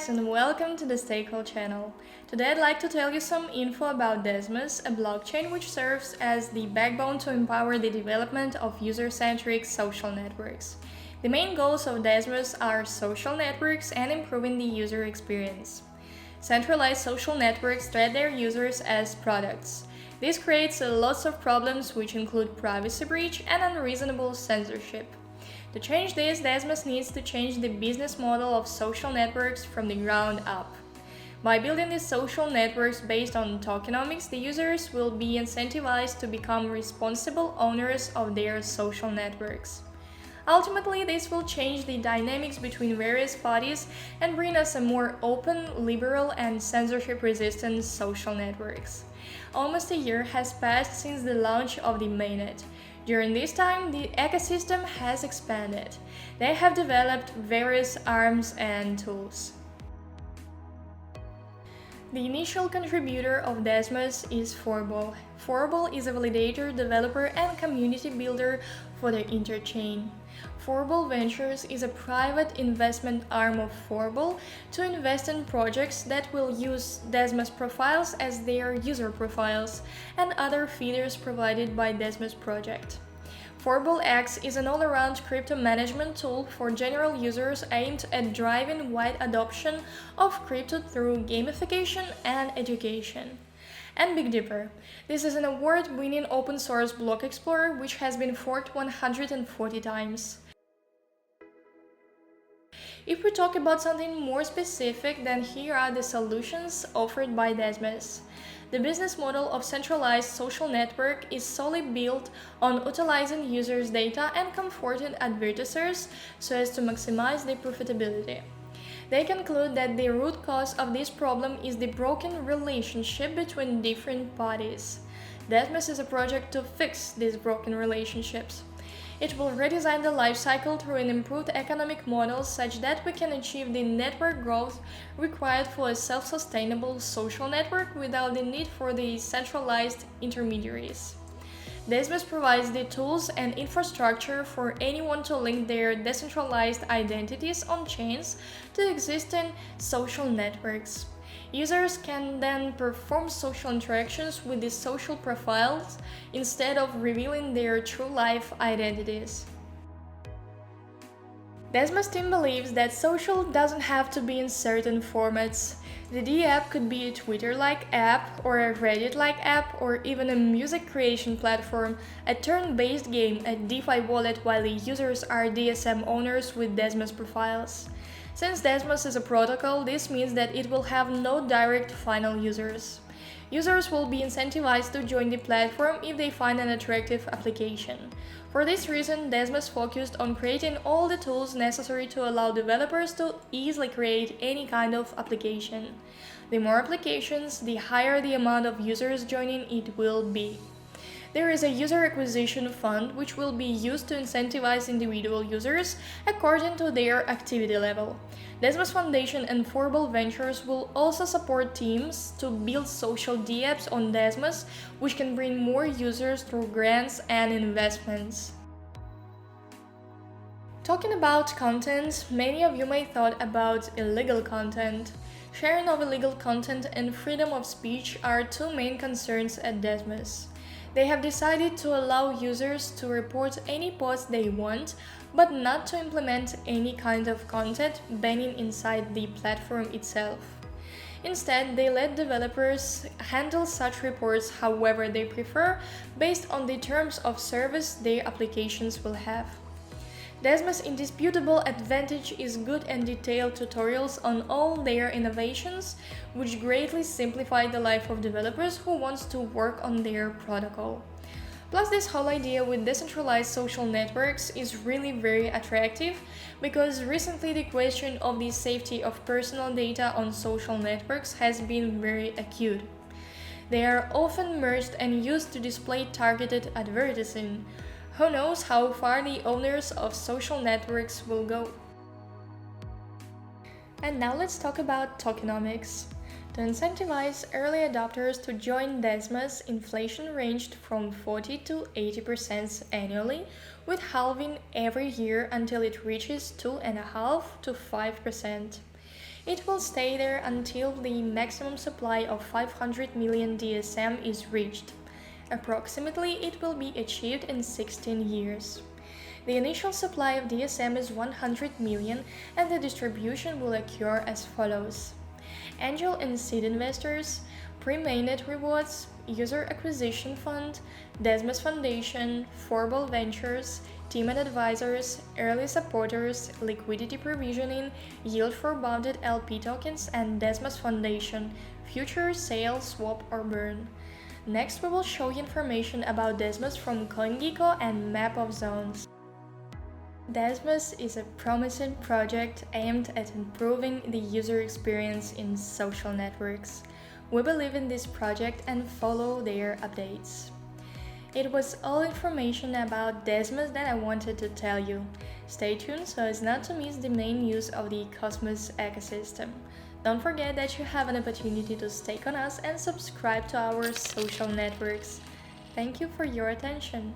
guys, and welcome to the Stakewolle channel. Today I'd like to tell you some info about Desmos, a blockchain which serves as the backbone to empower the development of user-centric social networks. The main goals of Desmos are social networks and improving the user experience. Centralized social networks treat their users as products. This creates lots of problems which include privacy breach and unreasonable censorship. To change this, Desmos needs to change the business model of social networks from the ground up. By building these social networks based on tokenomics, the users will be incentivized to become responsible owners of their social networks. Ultimately, this will change the dynamics between various parties and bring us a more open, liberal, and censorship-resistant social networks. Almost a year has passed since the launch of the mainnet. During this time, the ecosystem has expanded. They have developed various arms and tools. The initial contributor of Desmos is Forbol. Forbol is a validator, developer, and community builder for the Interchain. Forbol Ventures is a private investment arm of Forbol to invest in projects that will use Desmos profiles as their user profiles and other feeders provided by Desmos project. Forbol X is an all-around crypto management tool for general users aimed at driving wide adoption of crypto through gamification and education. And Big Dipper. This is an award-winning open-source block explorer which has been forked 140 times. If we talk about something more specific, then here are the solutions offered by Desmos. The business model of centralized social network is solely built on utilizing users' data and comforting advertisers so as to maximize their profitability. They conclude that the root cause of this problem is the broken relationship between different parties. Desmos is a project to fix these broken relationships. It will redesign the lifecycle through an improved economic model such that we can achieve the network growth required for a self-sustainable social network without the need for the centralized intermediaries. Desmos provides the tools and infrastructure for anyone to link their decentralized identities on chains to existing social networks. Users can then perform social interactions with the social profiles instead of revealing their true-life identities. Desmos team believes that social doesn't have to be in certain formats. The D-app could be a Twitter-like app, or a Reddit-like app, or even a music creation platform, a turn-based game, a DeFi wallet while the users are DSM owners with Desmos profiles. Since Desmos is a protocol, this means that it will have no direct final users. Users will be incentivized to join the platform if they find an attractive application. For this reason, Desmos focused on creating all the tools necessary to allow developers to easily create any kind of application. The more applications, the higher the amount of users joining it will be. There is a user acquisition fund which will be used to incentivize individual users according to their activity level. Desmos Foundation and Forbol Ventures will also support teams to build social D-apps on Desmos, which can bring more users through grants and investments. Talking about content, many of you may thought about illegal content. Sharing of illegal content and freedom of speech are two main concerns at Desmos. They have decided to allow users to report any post they want, but not to implement any kind of content banning inside the platform itself. Instead, they let developers handle such reports however they prefer based on the terms of service their applications will have. Desmos' indisputable advantage is good and detailed tutorials on all their innovations, which greatly simplify the life of developers who want to work on their protocol. Plus, this whole idea with decentralized social networks is really very attractive because recently the question of the safety of personal data on social networks has been very acute. They are often merged and used to display targeted advertising. Who knows how far the owners of social networks will go? And now let's talk about tokenomics. To incentivize early adopters to join Desmos, inflation ranged from 40 to 80% annually, with halving every year until it reaches 2.5 to 5%. It will stay there until the maximum supply of 500 million DSM is reached. Approximately, it will be achieved in 16 years. The initial supply of DSM is 100 million, and the distribution will occur as follows: angel and seed investors, pre-mainnet rewards, user acquisition fund, Desmos Foundation, Forbal Ventures, team and advisors, early supporters, liquidity provisioning, yield for bounded LP tokens, and Desmos Foundation, future sale, swap, or burn. Next, we will show you information about Desmos from CoinGecko and Map of Zones. Desmos is a promising project aimed at improving the user experience in social networks. We believe in this project and follow their updates. It was all information about Desmos that I wanted to tell you. Stay tuned so as not to miss the main news of the Cosmos ecosystem. Don't forget that you have an opportunity to stake on us and subscribe to our social networks. Thank you for your attention.